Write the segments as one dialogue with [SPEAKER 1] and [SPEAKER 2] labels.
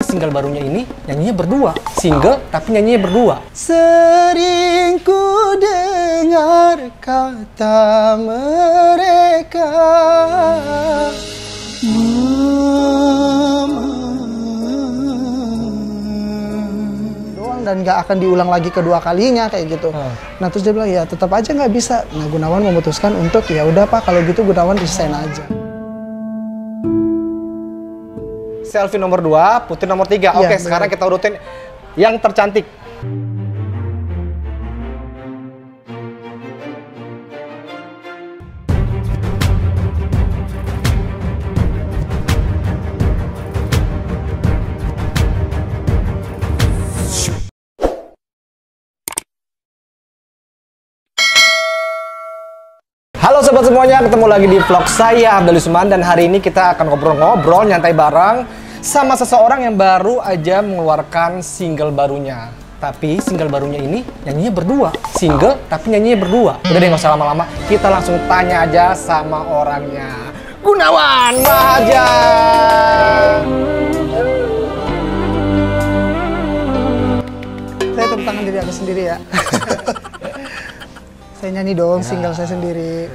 [SPEAKER 1] single barunya ini nyanyinya berdua. Single tapi nyanyinya berdua.
[SPEAKER 2] Sering ku dengar kata mereka doang dan gak akan diulang lagi kedua kalinya kayak gitu. Nah terus dia bilang ya tetap aja nggak bisa. Nah Gunawan memutuskan untuk ya udah Pak kalau gitu Gunawan resign aja.
[SPEAKER 1] Selfie nomor 2, Putri nomor 3. Oke,
[SPEAKER 2] Iya,
[SPEAKER 1] sekarang kita urutin yang tercantik. Halo sobat semuanya, ketemu lagi di vlog saya Abdul Usman dan hari ini kita akan ngobrol-ngobrol nyantai bareng sama seseorang yang baru aja mengeluarkan single barunya. Tapi single barunya ini nyanyinya berdua. Single tapi nyanyinya berdua. Udah deh nggak usah lama-lama, kita langsung tanya aja sama orangnya. Gunawan Mahaja.
[SPEAKER 2] Saya tepuk tangan diri aku sendiri ya. Saya nyanyi dong single saya sendiri.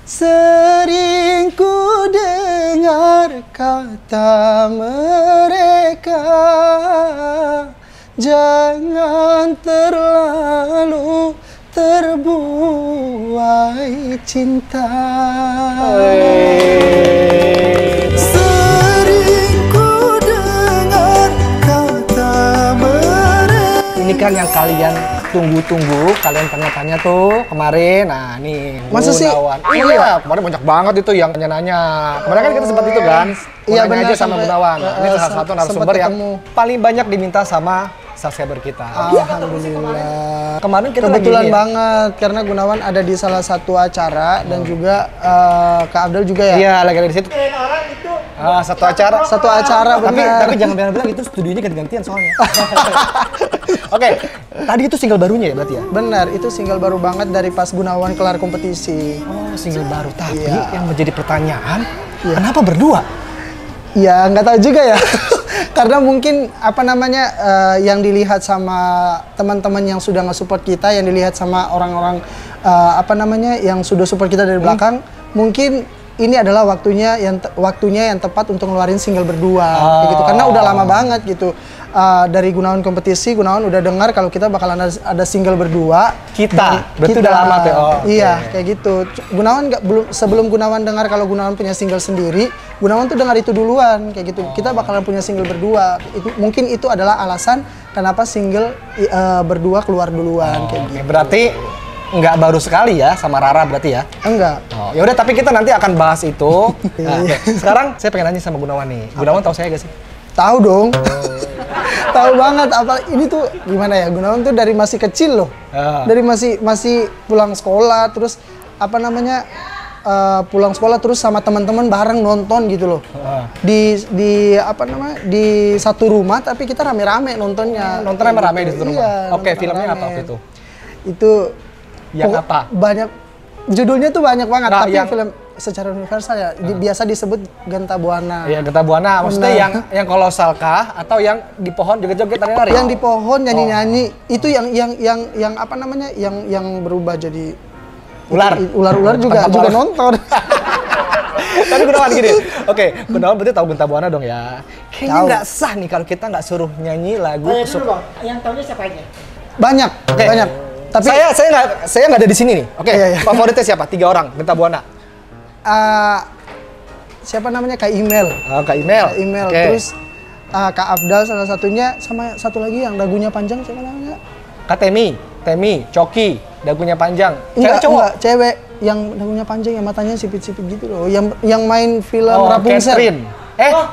[SPEAKER 2] Sering ku dengar kata mereka jangan terlalu terbuai cinta. Sering ku dengar kata mereka.
[SPEAKER 1] Ini kan yang kalian tunggu-tunggu, kalian tanya-tanya tuh kemarin. Nah nih,
[SPEAKER 2] Masa sih?
[SPEAKER 1] Iya, kemarin banyak banget itu yang nanya-nanya. Kemarin kan kita sempat itu kan,
[SPEAKER 2] Iya
[SPEAKER 1] benar aja sama
[SPEAKER 2] sampai-
[SPEAKER 1] Gunawan. Nah, ini salah satu narasumber yang paling banyak diminta sama subscriber kita.
[SPEAKER 2] Alhamdulillah.
[SPEAKER 1] Kemarin kita
[SPEAKER 2] Kebetulan
[SPEAKER 1] lagi ini ya?
[SPEAKER 2] banget karena Gunawan ada di salah satu acara dan juga Kak Abdul juga ya.
[SPEAKER 1] Iya, lagi ada di situ. Satu acara.
[SPEAKER 2] Satu acara benar.
[SPEAKER 1] Tapi jangan bilang itu studionya ganti-gantian soalnya. Oke, tadi itu single barunya ya berarti ya?
[SPEAKER 2] Benar, itu single baru banget dari pas Gunawan kelar kompetisi.
[SPEAKER 1] Oh, single baru. Tapi
[SPEAKER 2] Iya.
[SPEAKER 1] yang menjadi pertanyaan, kenapa berdua?
[SPEAKER 2] Ya nggak tahu juga ya. Karena mungkin apa namanya yang dilihat sama teman-teman yang sudah nge-support kita, yang dilihat sama orang-orang apa namanya yang sudah support kita dari belakang, mungkin ini adalah waktunya yang tepat untuk ngeluarin single berdua kayak gitu. Karena udah lama banget gitu. Dari Gunawan kompetisi, Gunawan udah dengar kalau kita bakalan ada single berdua.
[SPEAKER 1] Berarti udah lama tuh. Oh,
[SPEAKER 2] iya, kayak gitu. Gunawan sebelum Gunawan dengar kalau Gunawan punya single sendiri, Gunawan tuh dengar itu duluan kayak gitu. Kita bakalan punya single berdua. Mungkin itu adalah alasan kenapa single berdua keluar duluan kayak gitu.
[SPEAKER 1] Berarti nggak baru sekali ya sama Rara berarti ya?
[SPEAKER 2] Enggak.
[SPEAKER 1] Oh, ya udah tapi kita nanti akan bahas itu. Nah, sekarang saya pengen nanya sama Gunawan nih. Gunawan tahu saya gak sih?
[SPEAKER 2] Tahu dong. Tahu banget. Apa ini tuh gimana ya? Gunawan tuh dari masih kecil loh. Dari masih pulang sekolah terus apa namanya? Pulang sekolah terus sama teman-teman bareng nonton gitu loh. Di apa namanya? Di satu rumah tapi kita rame-rame nontonnya.
[SPEAKER 1] Nonton rame-rame di satu rumah.
[SPEAKER 2] Iya,
[SPEAKER 1] Oke,
[SPEAKER 2] nonton
[SPEAKER 1] filmnya
[SPEAKER 2] rame.
[SPEAKER 1] apa waktu itu?
[SPEAKER 2] Itu
[SPEAKER 1] Yang apa?
[SPEAKER 2] Banyak judulnya tuh banyak banget,
[SPEAKER 1] Nah,
[SPEAKER 2] tapi
[SPEAKER 1] yang
[SPEAKER 2] film secara universal ya biasa disebut Genta Buana.
[SPEAKER 1] Iya, Genta Buana. Maksudnya yang kolosal kah atau yang di pohon joget-joget tari-tari?
[SPEAKER 2] Yang di pohon nyanyi-nyanyi itu yang apa namanya? Yang berubah jadi
[SPEAKER 1] ular.
[SPEAKER 2] Ular-ular juga nonton.
[SPEAKER 1] Tapi Gunawan gini. Oke, Gunawan berarti tahu Genta Buana dong ya. Kayaknya
[SPEAKER 2] Tahu.
[SPEAKER 1] nggak sah nih kalau kita nggak suruh nyanyi lagu
[SPEAKER 3] Yang tahunya siapa aja?
[SPEAKER 2] Banyak,
[SPEAKER 1] Oke.
[SPEAKER 2] banyak. Tapi
[SPEAKER 1] saya nggak ada di sini nih. Oke,
[SPEAKER 2] Iya, iya.
[SPEAKER 1] favoritnya siapa? 3 orang Genta Buana.
[SPEAKER 2] siapa namanya? Kak Email.
[SPEAKER 1] Oh, Kak Email.
[SPEAKER 2] Kak Email.
[SPEAKER 1] Oke.
[SPEAKER 2] Terus Kak Abdal salah satunya, sama satu lagi yang dagunya panjang siapa namanya?
[SPEAKER 1] Kak Temi, Coki, dagunya panjang.
[SPEAKER 2] Enggak,
[SPEAKER 1] Cewek cowok?
[SPEAKER 2] enggak, cewek yang dagunya panjang, yang matanya sipit-sipit gitu loh. Yang main film
[SPEAKER 1] Oh,
[SPEAKER 2] Rapunzel.
[SPEAKER 1] Catherine.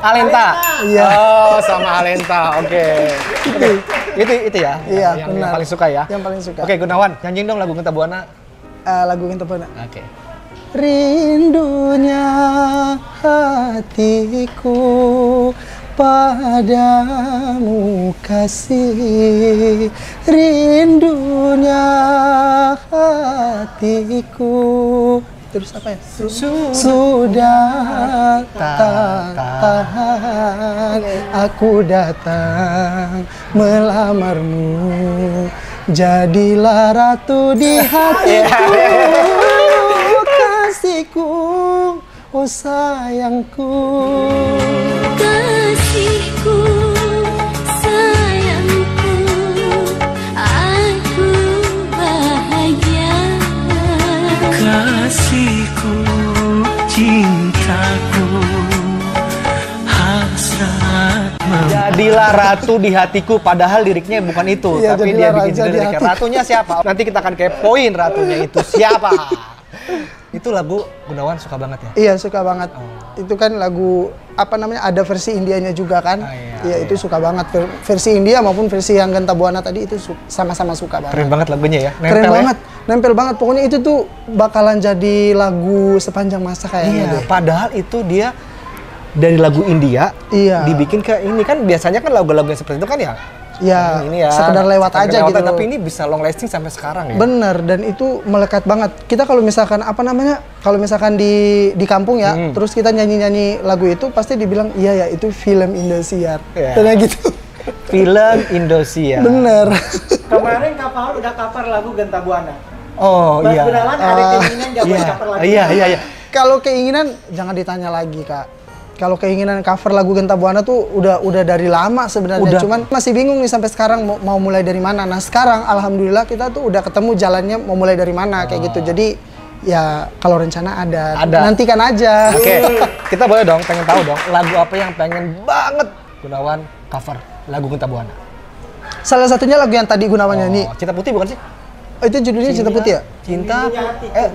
[SPEAKER 1] Alenta.
[SPEAKER 2] Iya.
[SPEAKER 1] Oh, sama Alenta. Oke. Itu ya.
[SPEAKER 2] Iya,
[SPEAKER 1] yang
[SPEAKER 2] benar.
[SPEAKER 1] paling suka ya.
[SPEAKER 2] Yang paling suka.
[SPEAKER 1] Oke, Gunawan, nyanyiin dong lagu Genta Buana.
[SPEAKER 2] Lagu Genta Buana.
[SPEAKER 1] Oke.
[SPEAKER 2] Rindunya hatiku padamu kasih, rindunya hatiku Terus apa ya? Sudah tak tahan, aku datang melamarmu, jadilah ratu di hatiku, kasihku, oh sayangku.
[SPEAKER 4] Kasihku, sayangku, aku bahagia.
[SPEAKER 5] Kasihku, cintaku, hasrat
[SPEAKER 1] Jadilah ratu di hatiku, padahal liriknya bukan itu,
[SPEAKER 2] Iya,
[SPEAKER 1] tapi dia
[SPEAKER 2] jadilah
[SPEAKER 1] bikin
[SPEAKER 2] raja di
[SPEAKER 1] liriknya.
[SPEAKER 2] hati.
[SPEAKER 1] Ratunya siapa? Nanti kita akan kepoin ratunya itu siapa. Itu lagu Gunawan suka banget ya?
[SPEAKER 2] Iya, suka banget. Itu kan lagu apa namanya, ada versi Indianya juga kan? Iya, itu suka banget. Versi India maupun versi yang Genta Buana tadi itu sama-sama suka banget.
[SPEAKER 1] Keren banget lagunya ya.
[SPEAKER 2] Keren banget, nempel banget. Pokoknya itu tuh bakalan jadi lagu sepanjang masa kayaknya
[SPEAKER 1] Iya,
[SPEAKER 2] deh.
[SPEAKER 1] padahal itu dia dari lagu India
[SPEAKER 2] Iya.
[SPEAKER 1] dibikin ke ini kan, biasanya kan lagu-lagu yang seperti itu kan ya.
[SPEAKER 2] Ya,
[SPEAKER 1] Ini ya
[SPEAKER 2] sekedar lewat
[SPEAKER 1] sekedar
[SPEAKER 2] aja
[SPEAKER 1] lewatan,
[SPEAKER 2] gitu.
[SPEAKER 1] tapi ini bisa long lasting sampai sekarang ya.
[SPEAKER 2] Bener, dan itu melekat banget. Kita kalau misalkan apa namanya, kalau misalkan di kampung ya, terus kita nyanyi-nyanyi lagu itu pasti dibilang iya ya itu film Indosiar.
[SPEAKER 1] Iya.
[SPEAKER 2] Kayak gitu.
[SPEAKER 1] Film Indosiar.
[SPEAKER 2] Bener.
[SPEAKER 3] Kemarin Kak Paul udah cover lagu Genta Buana.
[SPEAKER 1] Oh
[SPEAKER 3] Mas
[SPEAKER 1] iya.
[SPEAKER 3] Gunawan ada keinginan nggak buat cover lagu?
[SPEAKER 1] Iya.
[SPEAKER 2] Kalau keinginan jangan ditanya lagi, Kak. Kalau keinginan cover lagu Genta Buana tuh udah dari lama sebenarnya.
[SPEAKER 1] Udah.
[SPEAKER 2] Cuman masih bingung nih sampai sekarang mau mulai dari mana. Nah, sekarang alhamdulillah kita tuh udah ketemu jalannya mau mulai dari mana kayak gitu. Jadi ya kalau rencana ada. Nantikan aja.
[SPEAKER 1] Oke, kita boleh dong, pengen tahu dong lagu apa yang pengen banget Gunawan cover lagu Genta Buana.
[SPEAKER 2] Salah satunya lagu yang tadi Gunawan nyanyi.
[SPEAKER 1] Cinta Putih bukan sih?
[SPEAKER 2] Oh, itu judulnya Cinta Putih ya?
[SPEAKER 1] Cinta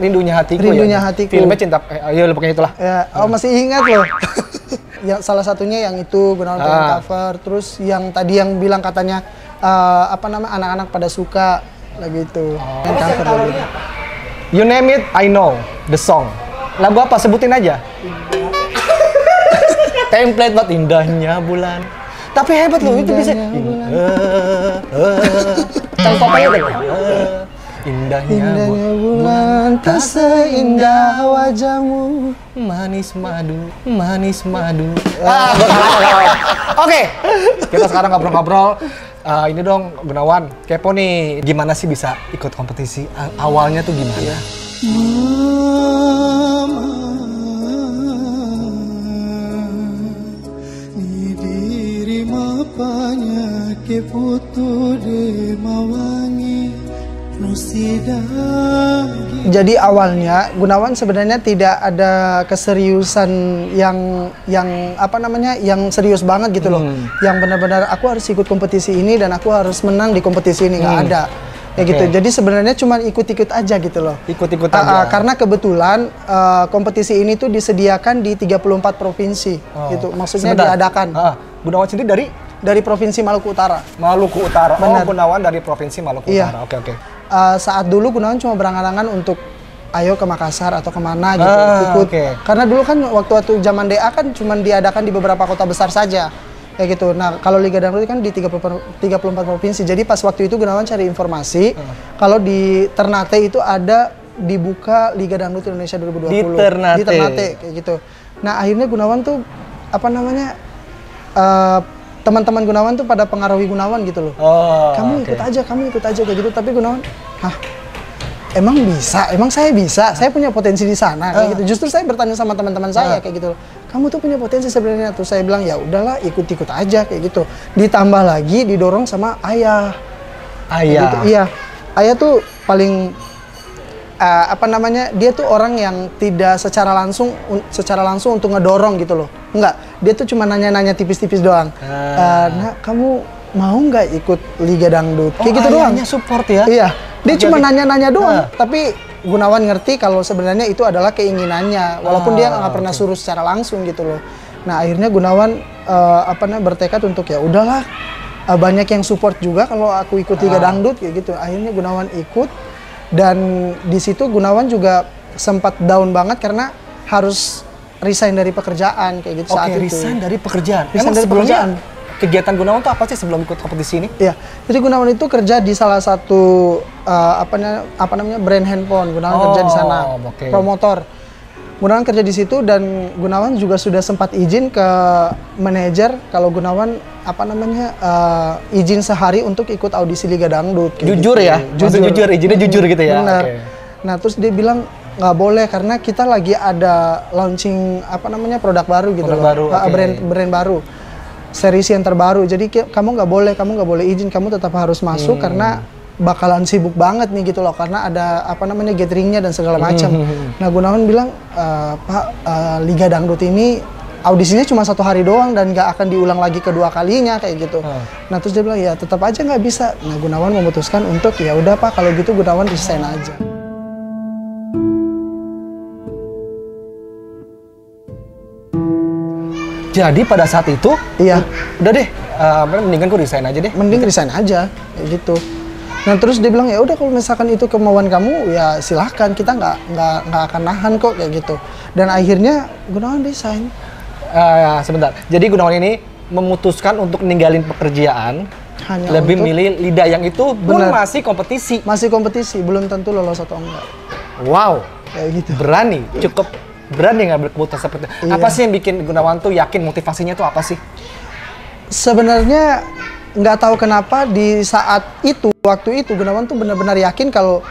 [SPEAKER 1] Rindunya Hatiku.
[SPEAKER 2] Rindunya
[SPEAKER 1] ya?
[SPEAKER 2] Hatiku.
[SPEAKER 1] Filmnya Cinta iya pokoknya itulah.
[SPEAKER 2] Ya, oh masih ingat loh. Yang salah satunya yang itu Gunawan pengen cover. Terus yang tadi yang bilang katanya apa nama anak-anak pada suka lagu itu. Yang cover lagu itu.
[SPEAKER 1] You name it, I know the song. Lagu apa? Sebutin aja. Template buat indahnya bulan. Tapi hebat loh, itu bisa. Cangkokannya udah. Indahnya
[SPEAKER 2] bulan tak seindah wajahmu.
[SPEAKER 1] manis madu. Oke, kita sekarang ngobrol-ngobrol. Ini dong Gunawan, kepo nih, gimana sih bisa ikut kompetisi? Awalnya tuh gimana?
[SPEAKER 5] Ni diri mapanya ke putu de mawangi nusidagi.
[SPEAKER 2] Jadi awalnya Gunawan sebenarnya tidak ada keseriusan yang apa namanya yang serius banget gitu loh. Yang benar-benar aku harus ikut kompetisi ini dan aku harus menang di kompetisi ini, nggak ada. Kayak gitu. Jadi sebenarnya cuma ikut-ikut aja gitu loh.
[SPEAKER 1] Ikut-ikut aja.
[SPEAKER 2] Karena kebetulan kompetisi ini tuh disediakan di 34 provinsi gitu. Maksudnya diadakan.
[SPEAKER 1] Gunawan sendiri
[SPEAKER 2] dari Provinsi Maluku Utara.
[SPEAKER 1] Maluku Utara.
[SPEAKER 2] Benar.
[SPEAKER 1] Oh, Gunawan dari Provinsi Maluku Utara. Oke.
[SPEAKER 2] Saat dulu Gunawan cuma berangan-angan untuk ayo ke Makassar atau kemana gitu ikut. Karena dulu kan waktu zaman DA kan cuma diadakan di beberapa kota besar saja. Kayak gitu. Nah, kalau Liga Dangdut kan di 34 provinsi. Jadi pas waktu itu Gunawan cari informasi kalau di Ternate itu ada dibuka Liga Dangdut Indonesia 2020.
[SPEAKER 1] Di Ternate.
[SPEAKER 2] Di Ternate kayak gitu. Nah, akhirnya Gunawan tuh apa namanya teman-teman Gunawan tuh pada pengaruhi Gunawan gitu loh. Kamu ikut aja kayak gitu. Tapi Gunawan, emang bisa? Emang saya bisa? Saya punya potensi di sana kayak gitu. Justru saya bertanya sama teman-teman saya kayak gitu. Kamu tuh punya potensi sebenarnya tuh. Saya bilang ya udahlah ikut-ikut aja kayak gitu. Ditambah lagi didorong sama ayah. Gitu. Iya. Ayah tuh paling apa namanya? Dia tuh orang yang tidak secara langsung untuk ngedorong gitu loh. Enggak, dia tuh cuma nanya-nanya tipis-tipis doang. Nah, kamu mau nggak ikut Liga Dangdut? Kayak gitu doang.
[SPEAKER 1] Ayahnya support ya?
[SPEAKER 2] Iya. Dia cuma nanya-nanya doang. Tapi Gunawan ngerti kalau sebenarnya itu adalah keinginannya, walaupun dia nggak pernah suruh secara langsung gitu loh. Nah, akhirnya Gunawan bertekad untuk ya udahlah. Banyak yang support juga kalau aku ikut Liga Dangdut kayak gitu. Akhirnya Gunawan ikut. Dan di situ Gunawan juga sempat down banget karena harus resign dari pekerjaan kayak gitu saat itu.
[SPEAKER 1] Resign dari pekerjaan.
[SPEAKER 2] Resign dari pekerjaan.
[SPEAKER 1] kegiatan Gunawan tuh apa sih sebelum ikut kompetisi ini?
[SPEAKER 2] Iya, jadi Gunawan itu kerja di salah satu apa namanya brand handphone. Gunawan kerja di sana,
[SPEAKER 1] oke.
[SPEAKER 2] promotor. Gunawan kerja di situ dan Gunawan juga sudah sempat izin ke manajer kalau Gunawan izin sehari untuk ikut audisi Liga Dangdut. kayak
[SPEAKER 1] Jujur
[SPEAKER 2] gitu.
[SPEAKER 1] ya? Jujur, izinnya jujur gitu ya?
[SPEAKER 2] Benar.
[SPEAKER 1] Oke.
[SPEAKER 2] Nah terus dia bilang nggak boleh karena kita lagi ada launching produk baru gitu
[SPEAKER 1] Produk
[SPEAKER 2] loh.
[SPEAKER 1] baru, oke.
[SPEAKER 2] brand baru, series yang terbaru. Jadi kamu nggak boleh izin, kamu tetap harus masuk karena bakalan sibuk banget nih gitu loh karena ada gatheringnya dan segala macam. Nah Gunawan bilang Pak, Liga Dangdut ini audisinya cuma 1 hari doang dan nggak akan diulang lagi kedua kalinya kayak gitu. Nah terus dia bilang ya tetap aja nggak bisa. Nah Gunawan memutuskan untuk ya udah Pak kalau gitu Gunawan resign aja.
[SPEAKER 1] Jadi pada saat itu,
[SPEAKER 2] Iya.
[SPEAKER 1] udah deh, mendingan gue resign aja deh.
[SPEAKER 2] Mending resign aja kayak gitu. Nah terus dia bilang ya udah kalau misalkan itu kemauan kamu ya silahkan, kita nggak akan nahan kok kayak gitu. Dan akhirnya Gunawan resign.
[SPEAKER 1] Sebentar, jadi Gunawan ini memutuskan untuk ninggalin pekerjaan,
[SPEAKER 2] Hanya
[SPEAKER 1] lebih
[SPEAKER 2] untuk-
[SPEAKER 1] milih lidah yang itu pun
[SPEAKER 2] Benar.
[SPEAKER 1] masih kompetisi.
[SPEAKER 2] Masih kompetisi, belum tentu lolos atau enggak.
[SPEAKER 1] Wow,
[SPEAKER 2] Kayak gitu.
[SPEAKER 1] berani, cukup berani ngambil keputusan seperti itu.
[SPEAKER 2] Iya.
[SPEAKER 1] Apa sih yang bikin Gunawan tuh yakin, motivasinya tuh apa sih?
[SPEAKER 2] Sebenarnya nggak tahu kenapa di saat itu, waktu itu Gunawan tuh benar-benar yakin kalau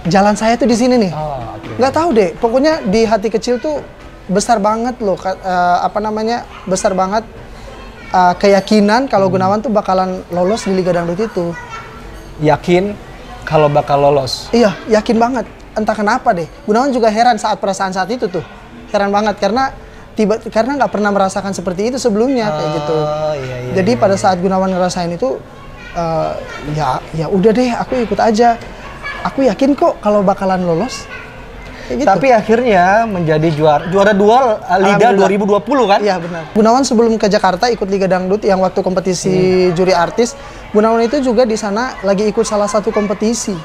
[SPEAKER 2] jalan saya tuh di sini nih. Nggak tahu deh, pokoknya di hati kecil tuh besar banget loh, besar banget keyakinan kalau Gunawan tuh bakalan lolos di Liga Dangdut itu.
[SPEAKER 1] Yakin kalau bakal lolos.
[SPEAKER 2] Iya, yakin banget. Entah kenapa deh. Gunawan juga heran saat perasaan saat itu tuh. Heran banget karena karena nggak pernah merasakan seperti itu sebelumnya kayak gitu.
[SPEAKER 1] Iya,
[SPEAKER 2] Jadi pada saat Gunawan ngerasain itu ya udah deh aku ikut aja. Aku yakin kok kalau bakalan lolos. Kayak gitu.
[SPEAKER 1] Tapi akhirnya menjadi juara 2 Liga
[SPEAKER 2] Alhamdulillah.
[SPEAKER 1] 2020 kan?
[SPEAKER 2] Iya benar. Gunawan sebelum ke Jakarta ikut Liga Dangdut yang waktu kompetisi juri artis, Gunawan itu juga di sana lagi ikut salah satu kompetisi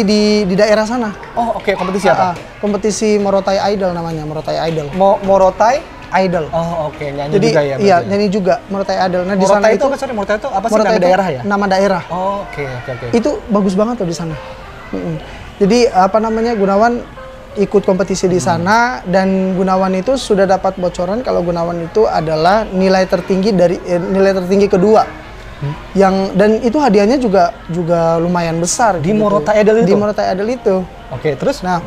[SPEAKER 2] di daerah sana.
[SPEAKER 1] Oh oke, kompetisi apa?
[SPEAKER 2] Kompetisi Morotai Idol namanya, Morotai Idol.
[SPEAKER 1] Morotai?
[SPEAKER 2] Idol.
[SPEAKER 1] Oh oke, nyanyi
[SPEAKER 2] Jadi
[SPEAKER 1] juga ya?
[SPEAKER 2] iya,
[SPEAKER 1] berarti?
[SPEAKER 2] nyanyi juga Morotai Idol. Nah, di sana
[SPEAKER 1] Morotai itu apa? Sorry, Morotai itu apa sih?
[SPEAKER 2] Morotai
[SPEAKER 1] Nama
[SPEAKER 2] itu
[SPEAKER 1] daerah ya?
[SPEAKER 2] Nama daerah.
[SPEAKER 1] Oh oke.
[SPEAKER 2] Itu bagus banget tuh di sana. Jadi Gunawan ikut kompetisi di sana dan Gunawan itu sudah dapat bocoran kalau Gunawan itu adalah nilai tertinggi kedua. Dan itu hadiahnya juga lumayan besar
[SPEAKER 1] Di
[SPEAKER 2] gitu.
[SPEAKER 1] Morotai Idol itu?
[SPEAKER 2] Di Morotai Idol itu.
[SPEAKER 1] Oke, terus?
[SPEAKER 2] Nah,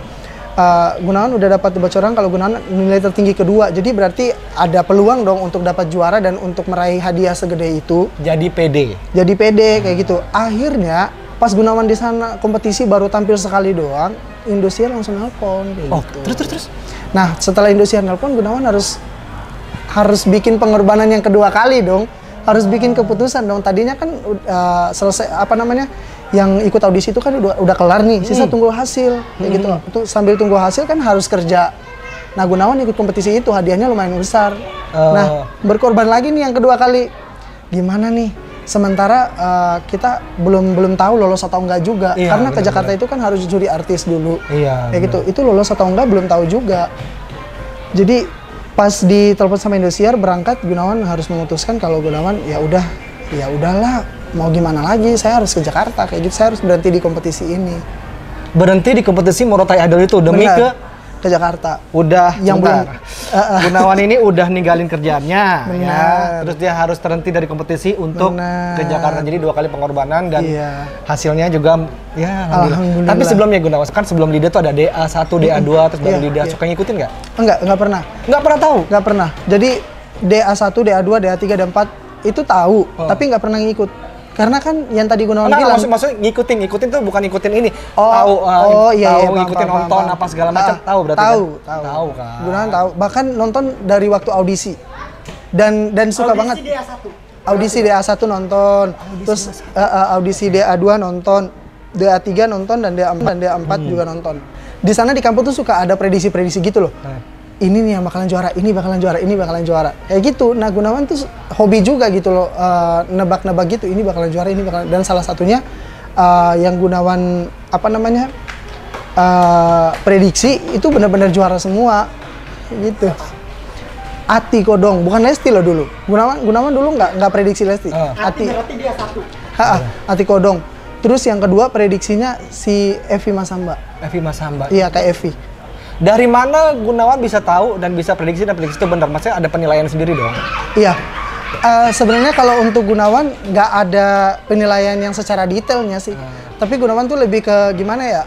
[SPEAKER 2] Gunawan udah dapat bocoran kalau Gunawan nilai tertinggi kedua. Jadi berarti ada peluang dong untuk dapat juara dan untuk meraih hadiah segede itu.
[SPEAKER 1] Jadi PD.
[SPEAKER 2] Jadi pede kayak gitu. Akhirnya pas Gunawan di sana kompetisi baru tampil sekali doang, Indosiar langsung nelpon kayak gitu.
[SPEAKER 1] Terus?
[SPEAKER 2] Nah, setelah Indosiar nelpon, Gunawan harus bikin pengorbanan yang kedua kali dong. Harus bikin keputusan dong. Tadinya kan selesai yang ikut audisi itu kan udah kelar nih, sisa tunggu hasil kayak gitu. Itu sambil tunggu hasil kan harus kerja. Nah, Gunawan ikut kompetisi itu hadiahnya lumayan besar. Nah, berkorban lagi nih yang kedua kali. Gimana nih? Sementara kita belum tahu lolos atau enggak juga.
[SPEAKER 1] Iya,
[SPEAKER 2] Karena ke
[SPEAKER 1] bener-bener.
[SPEAKER 2] Jakarta itu kan harus juri artis dulu.
[SPEAKER 1] Iya,
[SPEAKER 2] Kayak gitu. Itu lolos atau enggak belum tahu juga. Jadi pas ditelepon sama Indosiar berangkat, Gunawan harus memutuskan kalau Gunawan ya udahlah, mau gimana lagi, saya harus ke Jakarta kayak gitu, saya harus berhenti di kompetisi ini.
[SPEAKER 1] Berhenti di kompetisi Morotai Idol itu demi
[SPEAKER 2] Benar. ke Jakarta.
[SPEAKER 1] Udah
[SPEAKER 2] Yang
[SPEAKER 1] sebentar. Gunawan ini udah ninggalin kerjaannya ya.
[SPEAKER 2] Benar.
[SPEAKER 1] Terus dia harus terhenti dari kompetisi untuk
[SPEAKER 2] Benar.
[SPEAKER 1] ke Jakarta. Jadi 2 kali pengorbanan dan
[SPEAKER 2] Iya.
[SPEAKER 1] hasilnya juga ya alhamdulillah.
[SPEAKER 2] Alhamdulillah.
[SPEAKER 1] Tapi sebelumnya Gunawan kan sebelum Lida tuh ada DA1, DA2 terus baru
[SPEAKER 2] Iya,
[SPEAKER 1] Lida.
[SPEAKER 2] iya.
[SPEAKER 1] Suka ngikutin nggak?
[SPEAKER 2] Enggak pernah.
[SPEAKER 1] Nggak pernah tahu.
[SPEAKER 2] Nggak pernah. Jadi DA1, DA2, DA3, DA4 itu tahu, tapi nggak pernah ngikut. Karena kan yang tadi Gunawan bilang,
[SPEAKER 1] maksudnya ngikutin tuh bukan ngikutin ini.
[SPEAKER 2] iya,
[SPEAKER 1] tahu
[SPEAKER 2] paham,
[SPEAKER 1] ngikutin
[SPEAKER 2] paham,
[SPEAKER 1] nonton
[SPEAKER 2] paham.
[SPEAKER 1] apa segala macam, tahu berarti
[SPEAKER 2] tahu,
[SPEAKER 1] kan? Tahu kan.
[SPEAKER 2] Gunawan tahu. Bahkan nonton dari waktu audisi. Dan suka banget. Audisi DA1 nonton. Terus audisi DA2 nonton. DA3 nonton dan DA4 juga nonton. Di sana di kampus tuh suka ada prediksi-prediksi gitu loh. Ini nih yang bakalan juara, ini bakalan juara, ini bakalan juara. Kayak gitu. Nah, Gunawan tuh hobi juga gitu loh, nebak-nebak gitu, ini bakalan juara, ini bakalan. Dan salah satunya yang Gunawan prediksi itu benar-benar juara semua. Gitu. Ati Kodong, bukan Lesti loh dulu. Gunawan dulu nggak prediksi Lesti.
[SPEAKER 3] Ati berarti dia satu.
[SPEAKER 2] Ati Kodong. Terus yang kedua prediksinya si Evi Masamba.
[SPEAKER 1] Evi Masamba.
[SPEAKER 2] Iya, kayak Evi.
[SPEAKER 1] Dari mana Gunawan bisa tahu dan bisa prediksi dan prediksi itu benar? Maksudnya ada penilaian sendiri dong?
[SPEAKER 2] Iya. Sebenarnya kalau untuk Gunawan nggak ada penilaian yang secara detailnya sih. Tapi Gunawan tuh lebih ke gimana ya?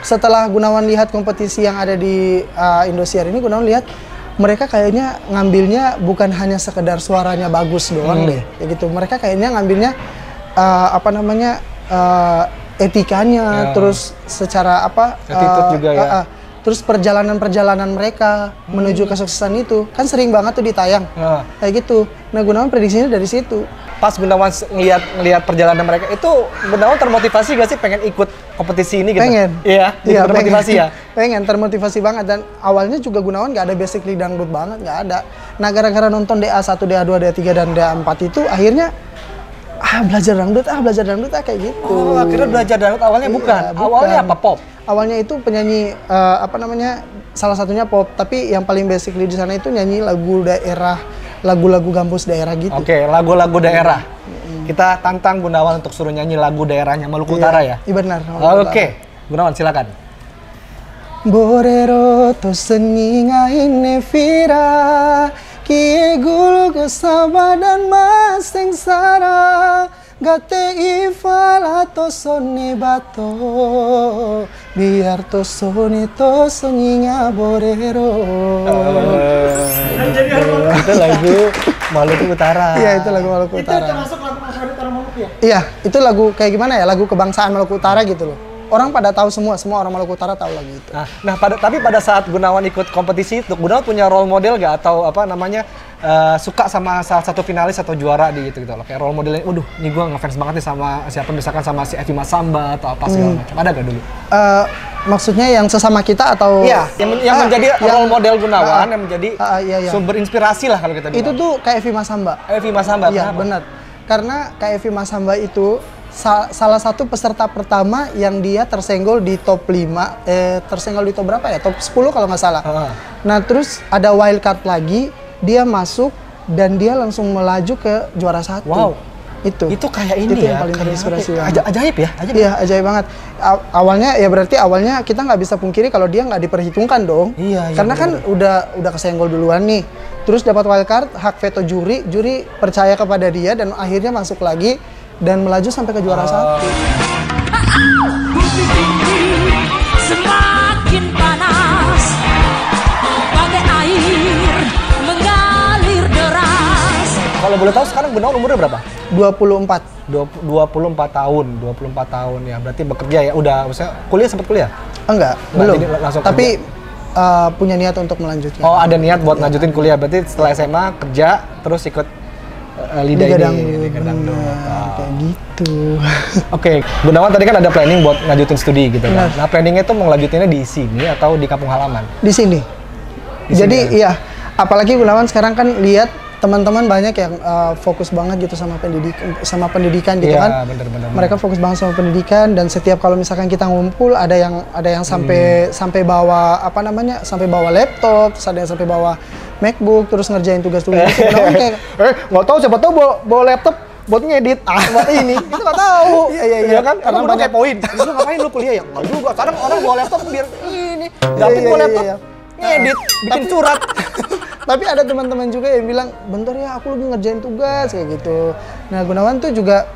[SPEAKER 2] Setelah Gunawan lihat kompetisi yang ada di Indosiar ini, Gunawan lihat mereka kayaknya ngambilnya bukan hanya sekedar suaranya bagus doang deh, kayak gitu. Mereka kayaknya ngambilnya etikanya, terus secara
[SPEAKER 1] attitude juga ya.
[SPEAKER 2] Terus perjalanan mereka menuju kesuksesan itu kan sering banget tuh ditayang, kayak gitu. Nah Gunawan prediksinya dari situ.
[SPEAKER 1] Pas Gunawan ngelihat perjalanan mereka itu, Gunawan termotivasi gak sih pengen ikut kompetisi ini gitu?
[SPEAKER 2] Pengen.
[SPEAKER 1] Iya, termotivasi ya?
[SPEAKER 2] Pengen, termotivasi banget. Dan awalnya juga Gunawan nggak ada basically dangdut banget, nggak ada. Nah gara-gara nonton DA1, DA2, DA3, dan DA4 itu akhirnya belajar dangdut kayak gitu.
[SPEAKER 1] Oh, akhirnya belajar dangdut awalnya bukan? Awalnya apa, pop?
[SPEAKER 2] Awalnya itu penyanyi salah satunya pop, tapi yang paling basically di sana itu nyanyi lagu daerah, lagu-lagu gambus daerah gitu.
[SPEAKER 1] Oke, lagu-lagu daerah. Kita tantang Gunawan untuk suruh nyanyi lagu daerahnya Maluku Utara ya?
[SPEAKER 2] Iya benar.
[SPEAKER 1] Oke, Gunawan silakan.
[SPEAKER 2] Borero to seninga inevira kie gulu ko sabadan mas sengsara gate ifala to sone bato biar to sone to seninga borero.
[SPEAKER 1] Itu lagu Maluku Utara.
[SPEAKER 2] Iya, itu lagu Maluku
[SPEAKER 3] Itu
[SPEAKER 2] Utara.
[SPEAKER 3] termasuk lagu favorit orang Maluku ya?
[SPEAKER 2] Iya, itu lagu kayak gimana ya? Lagu kebangsaan Maluku Utara gitu loh. Orang pada tahu semua orang Maluku Utara tahu lagu itu.
[SPEAKER 1] Tapi pada saat Gunawan ikut kompetisi itu, Gunawan punya role model gak atau suka sama salah satu finalis atau juara di gitu loh. Kayak role modelnya, waduh, ini gue ngefans banget nih sama siapa, misalkan sama si Evi Masamba atau apa segala macam. Ada gak dulu?
[SPEAKER 2] Maksudnya yang sesama kita atau?
[SPEAKER 1] Iya, yang menjadi role model Gunawan, yang menjadi sumber inspirasi lah kalau kita bilang.
[SPEAKER 2] Itu tuh kayak Evi Masamba.
[SPEAKER 1] Evi Masamba,
[SPEAKER 2] iya benar. Karena kayak Evi Masamba itu salah satu peserta pertama yang dia tersenggol di top 5, tersenggol di top berapa ya? Top 10 kalau nggak salah. Nah terus ada wild card lagi, dia masuk dan dia langsung melaju ke juara 1. Wow. Itu kayak ini itu ya, yang paling terinspirasi banget.
[SPEAKER 1] Ajaib ya?
[SPEAKER 2] Iya, ajaib banget. Awalnya kita nggak bisa pungkiri kalau dia nggak diperhitungkan dong. Iya, karena kan udah kesenggol duluan nih. Terus dapat wildcard, hak veto juri percaya kepada dia dan akhirnya masuk lagi dan melaju sampai ke juara 1.
[SPEAKER 4] Bukti tinggi semakin panas, bagai air mengalir deras.
[SPEAKER 1] Kalau boleh tahu sekarang Gunawan umurnya berapa?
[SPEAKER 2] 24
[SPEAKER 1] tahun ya. Berarti bekerja ya. Udah maksudnya kuliah, sempat kuliah?
[SPEAKER 2] Enggak, belum. Tapi punya niat untuk melanjutkan.
[SPEAKER 1] Oh, ada niat buat lanjutin kuliah. Berarti setelah SMA kerja terus ikut Liga Dangdut.
[SPEAKER 2] Kayak gitu.
[SPEAKER 1] Oke, Gunawan tadi kan ada planning buat lanjutin studi gitu kan. Nah, planningnya tuh mau ngelanjutinnya di sini atau di kampung halaman?
[SPEAKER 2] Di sini. Jadi iya, apalagi Gunawan sekarang kan lihat teman-teman banyak yang fokus banget gitu sama pendidikan gitu kan.
[SPEAKER 1] Bener.
[SPEAKER 2] Mereka fokus banget sama pendidikan dan setiap kalau misalkan kita ngumpul ada yang sampai bawa sampai bawa laptop, terus ada yang sampai bawa MacBook terus ngerjain tugas-tugas. Kayak
[SPEAKER 1] nggak tahu, siapa tahu bawa laptop buat ngedit buat ini. Itu nggak tahu. Iya kan? Karena banyak poin. Lu ngapain lu kuliah ya? Nggak juga. Sekarang orang bawa laptop biar ini. Dapat bawa laptop ngedit, bikin surat.
[SPEAKER 2] Tapi ada teman-teman juga yang bilang, bentar ya aku lagi ngerjain tugas kayak gitu. Nah Gunawan tuh juga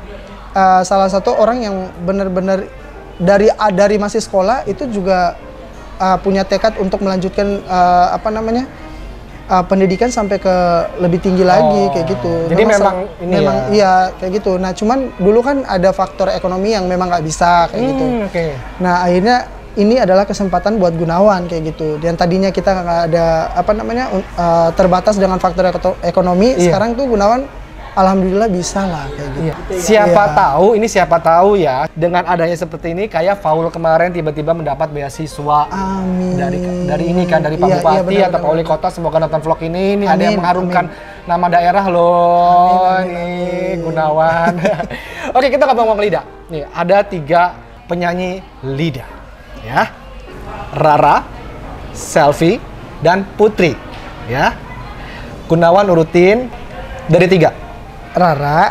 [SPEAKER 2] salah satu orang yang benar-benar dari masih sekolah itu juga punya tekad untuk melanjutkan pendidikan sampai ke lebih tinggi lagi kayak gitu.
[SPEAKER 1] Jadi memang
[SPEAKER 2] iya kayak gitu. Nah cuman dulu kan ada faktor ekonomi yang memang nggak bisa kayak gitu. Nah akhirnya ini adalah kesempatan buat Gunawan kayak gitu. Dan tadinya kita nggak ada terbatas dengan faktor ekonomi. Sekarang tuh Gunawan alhamdulillah bisa lah kayak gitu.
[SPEAKER 1] Siapa tahu ya dengan adanya seperti ini kayak Faul kemarin tiba-tiba mendapat beasiswa.
[SPEAKER 2] Amin.
[SPEAKER 1] Dari ini kan dari Pak Bupati atau Pak Wali Kota, semoga nonton vlog ini ada yang mengharumkan nama daerah loh. Nih Gunawan. Oke, kita ngomong lidah. Nih ada 3 penyanyi lidah. Ya, Rara, Selfie, dan Putri, ya. Gunawan urutin dari 3.
[SPEAKER 2] Rara,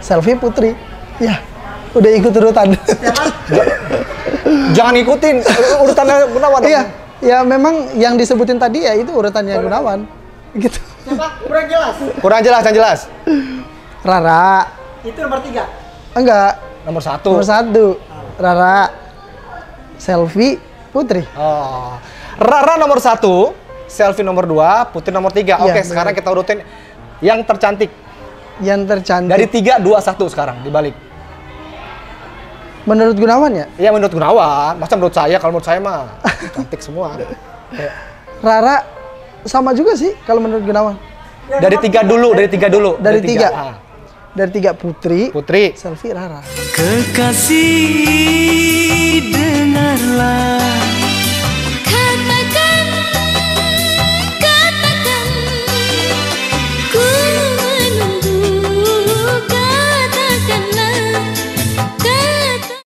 [SPEAKER 2] Selfie, Putri. Ya, udah ikut urutan.
[SPEAKER 1] Jangan ikutin urutannya Gunawan.
[SPEAKER 2] Iya, ya memang yang disebutin tadi ya itu urutannya Gunawan. Gitu.
[SPEAKER 3] Siapa? Kurang jelas.
[SPEAKER 1] Kurang jelas, yang jelas.
[SPEAKER 2] Rara,
[SPEAKER 3] Itu nomor 3.
[SPEAKER 2] enggak.
[SPEAKER 1] Nomor 1.
[SPEAKER 2] Nomor 1, Rara, Selfie, Putri.
[SPEAKER 1] Oh. Rara nomor 1, Selfie nomor 2, Putri nomor 3. Oke,
[SPEAKER 2] Iya,
[SPEAKER 1] sekarang kita urutin yang tercantik.
[SPEAKER 2] Yang tercantik.
[SPEAKER 1] Dari 3, 2, 1 sekarang dibalik.
[SPEAKER 2] Menurut Gunawan ya?
[SPEAKER 1] Iya menurut Gunawan, masa menurut saya? Kalau menurut saya mah cantik semua. Kayak,
[SPEAKER 2] Rara sama juga sih kalau menurut Gunawan.
[SPEAKER 1] dari 3 dulu, dari 3 dulu.
[SPEAKER 2] Dari 3.
[SPEAKER 1] Ah.
[SPEAKER 2] Dari 3 Putri,
[SPEAKER 1] Putri.
[SPEAKER 2] Selfie, Rara.
[SPEAKER 5] Kekasih